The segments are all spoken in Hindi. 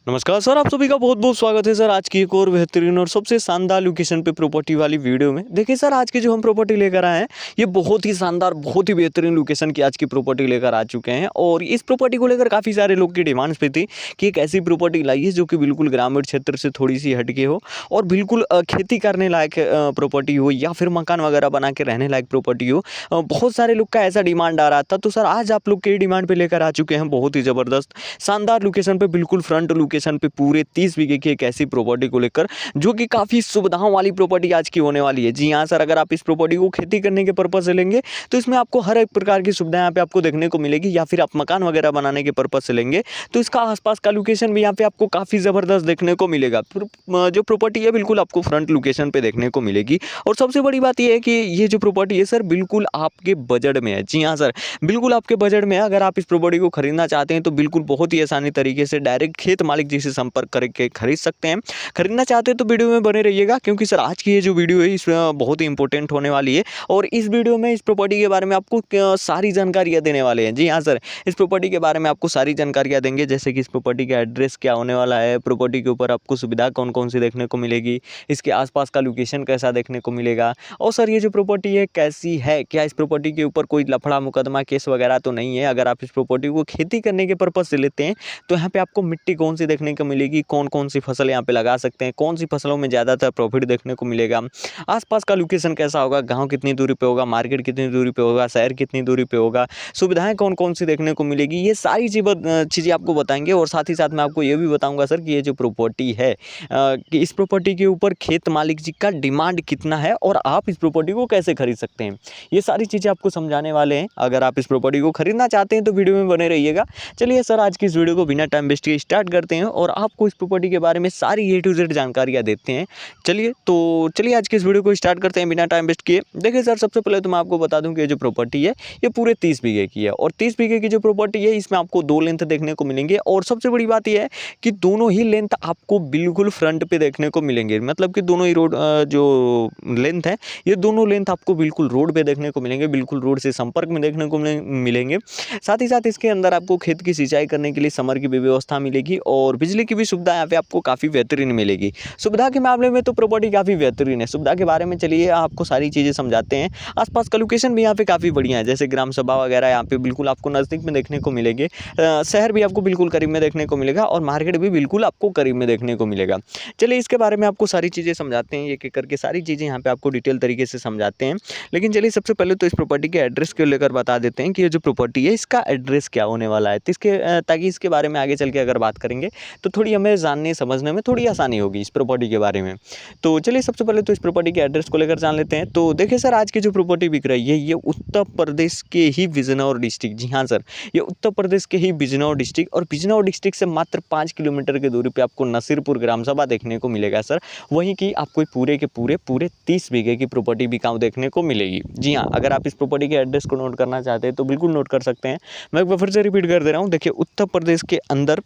नमस्कार सर, आप सभी का बहुत बहुत स्वागत है सर आज की एक और बेहतरीन और सबसे शानदार लोकेशन पे प्रॉपर्टी वाली वीडियो में। देखिए सर, आज की जो हम प्रॉपर्टी लेकर आए हैं ये बहुत ही शानदार, बहुत ही बेहतरीन लोकेशन की आज की प्रॉपर्टी लेकर आ चुके हैं। और इस प्रॉपर्टी को लेकर काफ़ी सारे लोग की डिमांड्स पे थी कि एक ऐसी प्रॉपर्टी लाइए जो कि बिल्कुल ग्रामीण क्षेत्र से थोड़ी सी हटके हो और बिल्कुल खेती करने लायक प्रॉपर्टी हो या फिर मकान वगैरह बना के रहने लायक प्रॉपर्टी हो। बहुत सारे लोग का ऐसा डिमांड आ रहा था, तो सर आज आप लोग के डिमांड पे लेकर आ चुके हैं बहुत ही ज़बरदस्त शानदार लोकेशन पे, बिल्कुल फ्रंट लोकेशन पे पूरे 30 बीघे की एक ऐसी प्रॉपर्टी को लेकर जो कि काफ़ी सुविधाओं वाली प्रॉपर्टी आज की होने वाली है। जी हाँ सर, अगर आप इस प्रॉपर्टी को खेती करने के पर्पज से लेंगे तो इसमें आपको हर एक प्रकार की सुविधा यहाँ पे आपको देखने को मिलेगी, या फिर आप मकान वगैरह बनाने के पर्पज से लेंगे तो इसका आसपास का लोकेशन भी यहाँ पे आपको काफ़ी ज़बरदस्त देखने को मिलेगा। जो प्रॉपर्टी है बिल्कुल आपको फ्रंट लोकेशन पे देखने को मिलेगी। और सबसे बड़ी बात यह है कि ये जो प्रॉपर्टी है सर बिल्कुल आपके बजट में है। जी हाँ सर, बिल्कुल आपके बजट में है। अगर आप इस प्रॉपर्टी को खरीदना चाहते हैं तो बिल्कुल बहुत ही आसानी तरीके से डायरेक्ट खेत मालिक जी से संपर्क करके खरीद सकते हैं। खरीदना चाहते हैं तो वीडियो में बने रहिएगा, क्योंकि सर आज की ये जो वीडियो है इसमें बहुत ही इंपॉर्टेंट होने वाली है। और इस वीडियो में इस प्रॉपर्टी के बारे में आपको सारी जानकारियाँ देने वाले हैं। जी हाँ सर, इस प्रॉपर्टी के बारे में आपको सारी जानकारियाँ देंगे, जैसे कि इस प्रॉपर्टी का एड्रेस क्या होने वाला है, प्रॉपर्टी के ऊपर आपको सुविधा कौन कौन सी देखने को मिलेगी, इसके आसपास का लोकेशन कैसा देखने को मिलेगा, और सर ये जो प्रॉपर्टी है कैसी है, क्या इस प्रॉपर्टी के ऊपर कोई लफड़ा मुकदमा केस वगैरह तो नहीं है। अगर आप इस प्रॉपर्टी को खेती करने के पर्पज से लेते हैं तो यहाँ पे आपको मिट्टी कौन सी देखने को मिलेगी, कौन कौन सी फसल यहाँ पे लगा सकते हैं, कौन सी फसलों में ज़्यादातर प्रॉफिट देखने को मिलेगा, आसपास का लोकेशन कैसा होगा, गांव कितनी दूरी पे होगा, मार्केट कितनी दूरी पे होगा, शहर कितनी दूरी पे होगा, सुविधाएं कौन कौन सी देखने को मिलेगी, ये सारी चीज़ें आपको बताएंगे। और साथ ही साथ मैं आपको ये भी बताऊँगा सर कि ये जो प्रॉपर्टी है कि इस प्रॉपर्टी के ऊपर खेत मालिक जी का डिमांड कितना है और आप इस प्रॉपर्टी को कैसे खरीद सकते हैं, ये सारी चीज़ें आपको समझाने वाले हैं। अगर आप इस प्रॉपर्टी को खरीदना चाहते हैं तो वीडियो में बने रहिएगा। चलिए सर, आज की इस वीडियो को बिना टाइम वेस्ट किए स्टार्ट करते हैं और आपको इस प्रॉपर्टी के बारे में सारी A to Z जानकारियाँ देते हैं। चलिए आज की इस वीडियो को स्टार्ट करते हैं बिना टाइम वेस्ट किए। देखिए सर, सबसे पहले तो मैं आपको बता दूं कि ये जो प्रॉपर्टी है ये पूरे 30 बीघे की है। और 30 बीघे की जो प्रॉपर्टी है इसमें आपको 2 लेंथ देखने को मिलेंगे। और सबसे बड़ी बात यह है कि दोनों ही लेंथ आपको बिल्कुल फ्रंट पे देखने को मिलेंगे, मतलब कि दोनों ही रोड जो लेंथ है ये दोनों लेंथ आपको बिल्कुल रोड पे देखने को मिलेंगे, बिल्कुल रोड से संपर्क में देखने को मिलेंगे। साथ ही साथ इसके अंदर आपको खेत की सिंचाई करने के लिए समर की भी व्यवस्था मिलेगी और बिजली की भी सुविधा यहाँ पे आपको काफ़ी बेहतरीन मिलेगी। सुविधा के मामले में तो प्रॉपर्टी काफ़ी बेहतरीन है। सुविधा के बारे में चलिए आपको सारी चीज़ें समझाते हैं। आसपास का लोकेशन भी यहाँ पे काफ़ी बढ़िया है, जैसे ग्राम सभा वगैरह यहाँ पे बिल्कुल आपको नज़दीक में देखने को मिलेंगे, शहर भी आपको बिल्कुल करीब में देखने को मिलेगा और मार्केट भी बिल्कुल आपको करीब में देखने को मिलेगा। चलिए इसके बारे में आपको सारी चीज़ें समझाते हैं, एक एक करके सारी चीज़ें यहाँ पे आपको डिटेल तरीके से समझाते हैं। लेकिन चलिए सबसे पहले तो इस प्रॉपर्टी के एड्रेस को लेकर बता देते हैं कि ये जो प्रॉपर्टी है इसका एड्रेस क्या होने वाला है, ताकि इसके बारे में आगे चल के अगर बात करेंगे तो थोड़ी हमें जानने समझने में थोड़ी आसानी होगी इस प्रॉपर्टी के बारे में। तो चलिए सबसे पहले तो इस प्रॉपर्टी के एड्रेस को लेकर जान लेते हैं। तो देखिए सर, आज की जो प्रॉपर्टी बिक रही है ये उत्तर प्रदेश के ही बिजनौर डिस्ट्रिक्ट, जी हाँ सर, ये उत्तर प्रदेश के ही बिजनौर डिस्ट्रिक्ट, और बिजनौर डिस्ट्रिक्ट से मात्र 5 किलोमीटर की दूरी पे आपको नसीरपुर ग्राम सभा देखने को मिलेगा सर। वहीं की आपको पूरे के पूरे 30 बीघे की प्रॉपर्टी बिकाऊ देखने को मिलेगी। जी हाँ, अगर आप इस प्रॉपर्टी के एड्रेस को नोट करना चाहते हैं तो बिल्कुल नोट कर सकते हैं। मैं एक बार फिर से रिपीट कर दे रहा हूँ। देखिए, उत्तर प्रदेश के अंदर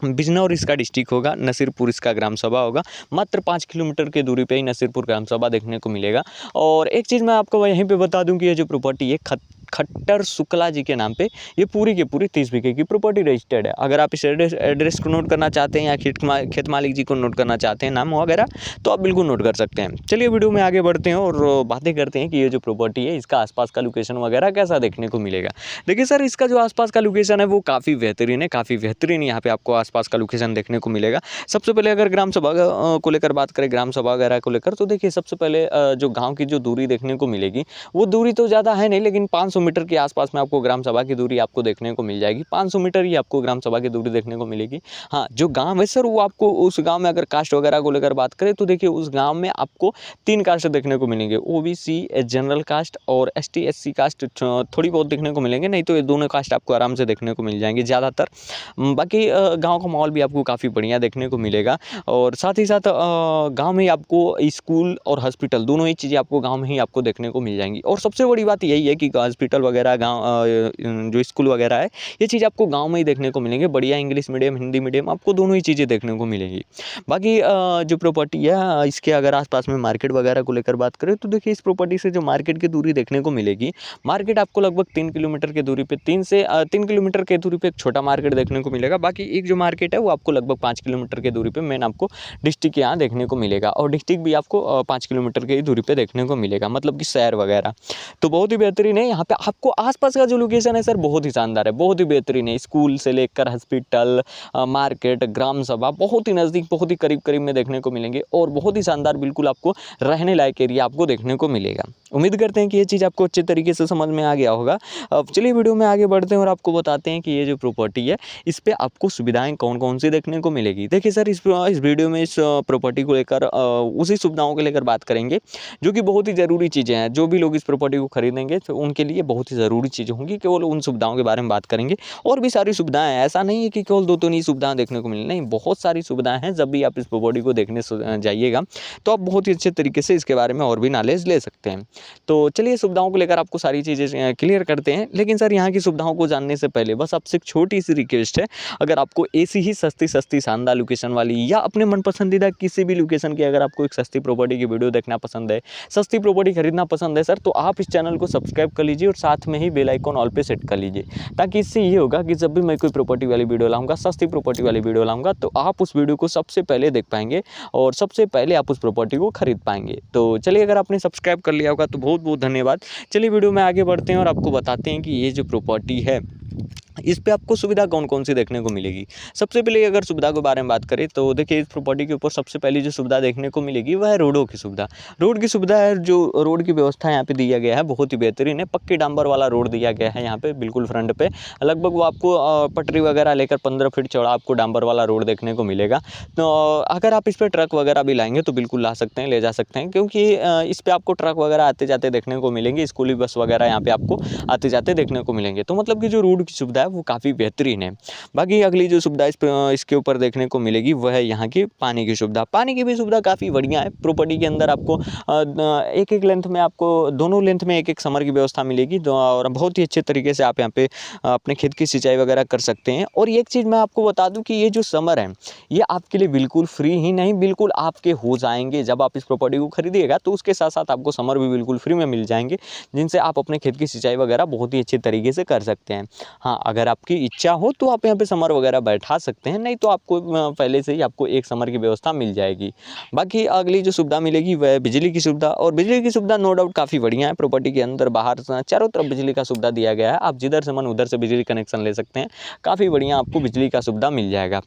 बिजनौर इसका डिस्ट्रिक्ट होगा, नसीरपुर इसका ग्राम सभा होगा, मात्र 5 किलोमीटर की दूरी पे ही नसीरपुर ग्राम सभा देखने को मिलेगा। और एक चीज़ मैं आपको यहीं पे बता दूं कि ये जो प्रॉपर्टी है खट्टर शुक्ला जी के नाम पे ये पूरी की पूरी 30 बीघे की प्रॉपर्टी रजिस्टर्ड है। अगर आप इस एड्रेस को नोट करना चाहते हैं या खेत मालिक जी को नोट करना चाहते हैं नाम वगैरह, तो आप बिल्कुल नोट कर सकते हैं। चलिए वीडियो में आगे बढ़ते हैं और बातें करते हैं कि ये जो प्रॉपर्टी है इसका आसपास का लोकेशन वगैरह कैसा देखने को मिलेगा। देखिए सर, इसका जो आसपास का लोकेशन है वो काफ़ी बेहतरीन है, काफ़ी बेहतरीन यहाँ पे आपको आसपास का लोकेशन देखने को मिलेगा। सबसे पहले अगर ग्राम सभा को लेकर बात करें, ग्राम सभा वगैरह को लेकर, तो देखिए सबसे पहले जो गाँव की जो दूरी देखने को मिलेगी वो दूरी तो ज़्यादा है नहीं, लेकिन 500 मीटर के आसपास में आपको ग्राम सभा की दूरी आपको देखने को मिल जाएगी। 500 मीटर ही आपको ग्राम सभा की दूरी देखने को मिलेगी। हाँ, जो गांव है सर वो आपको उस गांव में अगर कास्ट वगैरह को लेकर बात करें तो देखिए उस गांव में आपको 3 कास्ट देखने को मिलेंगे, OBC जनरल कास्ट और ST SC कास्ट थोड़ी बहुत देखने को मिलेंगे, नहीं तो ये दोनों कास्ट आपको आराम से देखने को मिल जाएंगे ज़्यादातर। बाकी गाँव का माहौल भी आपको काफ़ी बढ़िया देखने को मिलेगा। और साथ ही साथ गाँव में स्कूल और हॉस्पिटल दोनों ही चीज़ें आपको गाँव में ही आपको देखने को मिल जाएंगी। और सबसे बड़ी बात यही है कि हॉस्पिटल वगैरह, गाँव जो स्कूल वगैरह है, ये चीज़ आपको गाँव में ही देखने को मिलेंगे। बढ़िया इंग्लिश मीडियम, हिंदी मीडियम, आपको दोनों ही चीज़ें देखने को मिलेंगी। बाकी जो प्रॉपर्टी है इसके अगर आसपास में मार्केट वगैरह को लेकर बात करें तो देखिए इस प्रॉपर्टी से जो मार्केट की दूरी देखने को मिलेगी, मार्केट आपको लगभग 3 किलोमीटर की दूरी पे 3 किलोमीटर की दूरी पे एक छोटा मार्केट देखने को मिलेगा। बाकी एक जो मार्केट है वो आपको लगभग 5 किलोमीटर की दूरी पे मेन आपको डिस्ट्रिक्ट यहाँ देखने को मिलेगा, और डिस्ट्रिक्ट भी आपको 5 किलोमीटर की दूरी पे देखने को मिलेगा, मतलब कि शहर वगैरह। तो बहुत ही बेहतरीन है। यहाँ पे आपको आसपास का जो लोकेशन है सर बहुत ही शानदार है, बहुत ही बेहतरीन है। स्कूल से लेकर हॉस्पिटल, मार्केट, ग्राम सभा बहुत ही नज़दीक, बहुत ही करीब करीब में देखने को मिलेंगे, और बहुत ही शानदार बिल्कुल आपको रहने लायक एरिया आपको देखने को मिलेगा। उम्मीद करते हैं कि ये चीज़ आपको अच्छे तरीके से समझ में आ गया होगा। अब चलिए वीडियो में आगे बढ़ते हैं और आपको बताते हैं कि ये जो प्रॉपर्टी है इस पे आपको सुविधाएं कौन कौन सी देखने को मिलेगी। देखिए सर, इस वीडियो में इस प्रॉपर्टी को लेकर उसी सुविधाओं को लेकर बात करेंगे जो कि बहुत ही ज़रूरी चीज़ें हैं। जो भी लोग इस प्रॉपर्टी को खरीदेंगे तो उनके लिए बहुत ही ज़रूरी चीज़ें होंगी, केवल उन सुविधाओं के बारे में बात करेंगे। और भी सारी सुविधाएं हैं, ऐसा नहीं है कि केवल 2-3 ही सुविधाएं देखने को मिले, नहीं, बहुत सारी सुविधाएं हैं। जब भी आप इस प्रॉपर्टी को देखने जाइएगा तो आप बहुत ही अच्छे तरीके से इसके बारे में और भी नॉलेज ले सकते हैं। तो चलिए सुविधाओं को लेकर आपको सारी चीज़ें क्लियर करते हैं। लेकिन सर यहाँ की सुविधाओं को जानने से पहले बस आपसे एक छोटी सी रिक्वेस्ट है, अगर आपको ऐसी ही सस्ती शानदार लोकेशन वाली या अपने मन पसंदीदा किसी भी लोकेशन की अगर आपको एक सस्ती प्रॉपर्टी की वीडियो देखना पसंद है, सस्ती प्रॉपर्टी खरीदना पसंद है सर, तो आप इस चैनल को सब्सक्राइब कर लीजिए और साथ में ही बेल आइकॉन ऑल पे सेट कर लीजिए, ताकि इससे ये होगा कि जब भी मैं कोई प्रॉपर्टी वाली वीडियो लाऊंगा, सस्ती प्रॉपर्टी वाली वीडियो लाऊंगा, तो आप उस वीडियो को सबसे पहले देख पाएंगे और सबसे पहले आप उस प्रॉपर्टी को खरीद पाएंगे। तो चलिए, अगर आपने सब्सक्राइब कर लिया होगा तो बहुत बहुत धन्यवाद। चलिए वीडियो में आगे बढ़ते हैं और आपको बताते हैं कि ये जो प्रॉपर्टी है इस पे आपको सुविधा कौन कौन सी देखने को मिलेगी। सबसे पहले अगर सुविधा के बारे में बात करें तो देखिए इस प्रॉपर्टी के ऊपर सबसे पहली जो सुविधा देखने को मिलेगी वह है रोडों की सुविधा। रोड की सुविधा है, जो रोड की व्यवस्था यहाँ पे दिया गया है बहुत ही बेहतरीन है। पक्के डांबर वाला रोड दिया गया है यहाँ पे बिल्कुल फ्रंट पे, लगभग वो आपको पटरी वगैरह लेकर 15 फीट चौड़ा आपको डांबर वाला रोड देखने को मिलेगा। तो अगर आप इस पर ट्रक वगैरह भी लाएंगे तो बिल्कुल ला सकते हैं, ले जा सकते हैं, क्योंकि इस पर आपको ट्रक वगैरह आते जाते देखने को मिलेंगे, स्कूली बस वगैरह यहाँ पे आपको आते जाते देखने को मिलेंगे। तो मतलब कि जो रोड की सुविधा है वो काफ़ी बेहतरीन है। बाकी अगली जो सुविधा इसके ऊपर देखने को मिलेगी वह है यहाँ की पानी की सुविधा। पानी की भी सुविधा काफ़ी बढ़िया है। प्रॉपर्टी के अंदर आपको एक एक लेंथ में, आपको दोनों लेंथ में एक एक समर की व्यवस्था मिलेगी, और बहुत ही अच्छे तरीके से आप यहाँ पे अपने खेत की सिंचाई वगैरह कर सकते हैं। और एक चीज़ मैं आपको बता दूं कि ये जो समर है ये आपके लिए बिल्कुल फ्री ही नहीं, बिल्कुल आपके हो जाएंगे। जब आप इस प्रॉपर्टी को खरीदिएगा तो उसके साथ साथ आपको समर भी बिल्कुल फ्री में मिल जाएंगे, जिनसे आप अपने खेत की सिंचाई वगैरह बहुत ही अच्छे तरीके से कर सकते हैं। हाँ, अगर आपकी इच्छा हो तो आप यहाँ पे समर वगैरह बैठा सकते हैं, नहीं तो आपको पहले से ही आपको एक समर की व्यवस्था मिल जाएगी। बाकी अगली जो सुविधा मिलेगी वह बिजली की सुविधा, और बिजली की सुविधा नो डाउट काफ़ी बढ़िया है। प्रॉपर्टी के अंदर बाहर चारों तरफ बिजली का सुविधा दिया गया है, आप जिधर से मन उधर से बिजली कनेक्शन ले सकते हैं। काफ़ी बढ़िया आपको बिजली का सुविधा मिल जाएगा।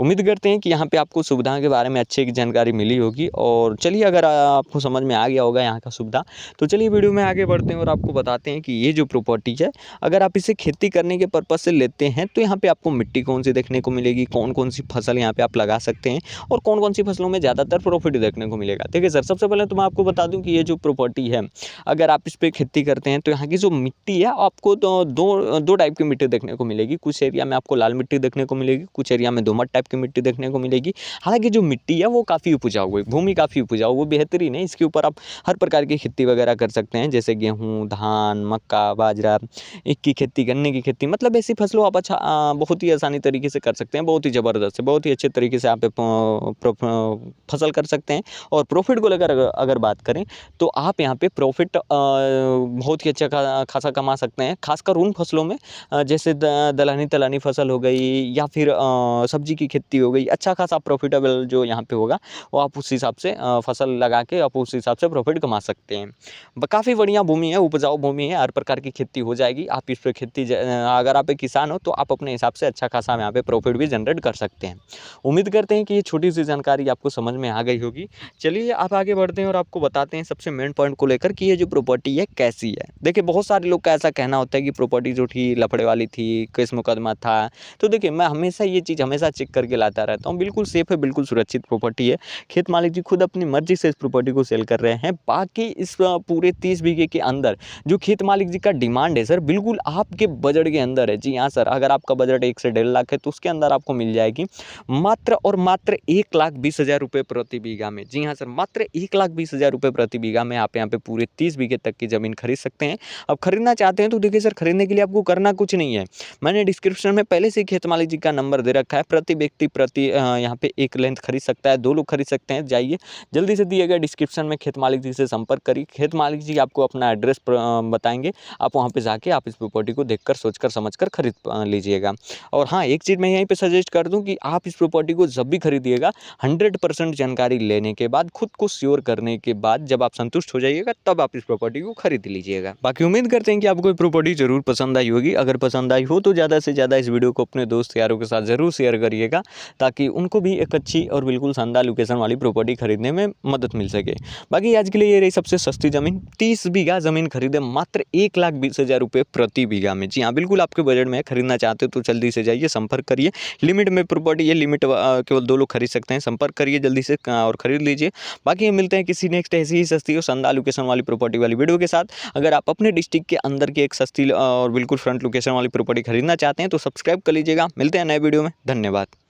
उम्मीद करते हैं कि यहाँ पे आपको सुविधाओं के बारे में अच्छी जानकारी मिली होगी। और चलिए, अगर आपको समझ में आ गया होगा यहाँ का सुविधा, तो चलिए वीडियो में आगे बढ़ते हैं और आपको बताते हैं कि ये जो प्रॉपर्टी है अगर आप इसे खेती करने के पर्पज़ से लेते हैं तो यहाँ पे आपको मिट्टी कौन सी देखने को मिलेगी, कौन कौन सी फसल यहाँ पे आप लगा सकते हैं, और कौन कौन सी फसलों में ज़्यादातर प्रॉफिट देखने को मिलेगा। देखिए सर, सबसे पहले तो मैं आपको बता दूं कि ये जो प्रॉपर्टी है अगर आप इस पर खेती करते हैं तो यहाँ की जो मिट्टी है आपको तो दो टाइप की मिट्टी देखने को मिलेगी। कुछ एरिया में आपको लाल मिट्टी देखने को मिलेगी, कुछ एरिया में दोमट टाइप की मिट्टी देखने को मिलेगी। हालांकि जो मिट्टी है वो काफ़ी उपजाऊ है, भूमि काफ़ी उपजाऊ, वो बेहतरीन है। इसके ऊपर आप हर प्रकार की खेती वगैरह कर सकते हैं, जैसे गेहूँ, धान, मक्का, बाजरा, ईख की खेती, गन्ने की खेती, मतलब ऐसी फसलों आप बहुत ही आसानी तरीके से कर सकते हैं। बहुत ही ज़बरदस्त है, बहुत ही अच्छे तरीके से आप फसल कर सकते हैं। और प्रॉफिट को लेकर अगर बात करें तो आप यहाँ पे प्रॉफिट बहुत ही अच्छा खासा कमा सकते हैं, खासकर उन फसलों में जैसे दलहनी तलानी फसल हो गई या फिर सब्जी की खेती हो गई। अच्छा खासा प्रॉफिटेबल जो यहाँ पे होगा वो आप उस हिसाब से फसल लगा के आप उस हिसाब से प्रॉफिट कमा सकते हैं। काफ़ी बढ़िया भूमि है, उपजाऊ भूमि है, हर प्रकार की खेती हो जाएगी। आप इस पर खेती, अगर आप एक किसान हो तो आप अपने हिसाब से अच्छा खासा यहाँ पे प्रॉफिट भी जनरेट कर सकते हैं। उम्मीद करते हैं कि ये छोटी सी जानकारी आपको समझ में आ गई होगी। चलिए आप आगे बढ़ते हैं और आपको बताते हैं सबसे मेन पॉइंट को लेकर कि ये जो प्रॉपर्टी है कैसी है। देखिए बहुत सारे लोग का ऐसा कहना होता है कि प्रॉपर्टी जो थी लफड़े वाली थी, केस मुकदमा था। तो देखिए मैं हमेशा ये चीज़ हमेशा चेक करके लाता रहता हूँ। बिल्कुल सेफ है, बिल्कुल सुरक्षित प्रॉपर्टी है। खेत मालिक जी खुद अपनी मर्जी से इस प्रॉपर्टी को सेल कर रहे हैं। बाकी इस पूरे 30 बीघे के अंदर जो खेत मालिक जी का डिमांड है सर, बिल्कुल आपके बजट के के अंदर है। जी हाँ सर, अगर आपका बजट 1 से 1.5 लाख है तो उसके अंदर आपको मिल जाएगी मात्र और मात्र 1,20,000 रुपये प्रति बीघा में। जी हाँ सर, मात्र 1,20,000 रुपये प्रति बीघा में आप यहाँ पे पूरे 30 बीघे तक की ज़मीन खरीद सकते हैं। अब खरीदना चाहते हैं तो देखिए सर, खरीदने के लिए आपको करना कुछ नहीं है। मैंने डिस्क्रिप्शन में पहले से ही खेत मालिक जी का नंबर दे रखा है। प्रति व्यक्ति यहाँ पे 1 लेंथ खरीद सकता है, 2 लोग खरीद सकते हैं। जाइए जल्दी से दिए गए डिस्क्रिप्शन में खेत मालिक जी से संपर्क करिए। खेत मालिक जी आपको अपना एड्रेस बताएंगे, आप वहाँ पे जाके आप इस प्रॉपर्टी को देखकर सोचकर समझकर खरीद लीजिएगा। और हाँ, एक चीज़ मैं यहीं पे सजेस्ट कर दूं कि आप इस प्रॉपर्टी को जब भी खरीदिएगा 100% जानकारी लेने के बाद, खुद को श्योर करने के बाद, जब आप संतुष्ट हो जाइएगा तब आप इस प्रॉपर्टी को खरीद लीजिएगा। बाकी उम्मीद करते हैं कि आपको ये प्रॉपर्टी जरूर पसंद आई होगी। अगर पसंद आई हो तो ज़्यादा से ज़्यादा इस वीडियो को अपने दोस्त यारों के साथ ज़रूर शेयर करिएगा, ताकि उनको भी एक अच्छी और बिल्कुल शानदार लोकेशन वाली प्रॉपर्टी खरीदने में मदद मिल सके। बाकी आज के लिए ये रही सबसे सस्ती ज़मीन, 30 बीघा ज़मीन खरीदे मात्र 1,20,000 रुपये प्रति बीघा में। जी हाँ, बिल्कुल आपके बजट में खरीदना चाहते हो तो जल्दी से जाइए, संपर्क करिए। लिमिट में प्रॉपर्टी, ये लिमिट केवल 2 लोग खरीद सकते हैं। संपर्क करिए जल्दी से और खरीद लीजिए। बाकी हम मिलते हैं किसी नेक्स्ट ऐसी ही सस्ती और शानदार लोकेशन वाली प्रॉपर्टी वाली वीडियो के साथ। अगर आप अपने डिस्ट्रिक्ट के अंदर की एक सस्ती और बिल्कुल फ्रंट लोकेशन वाली प्रॉपर्टी खरीदना चाहते हैं तो सब्सक्राइब कर लीजिएगा। मिलते हैं नए वीडियो में, धन्यवाद।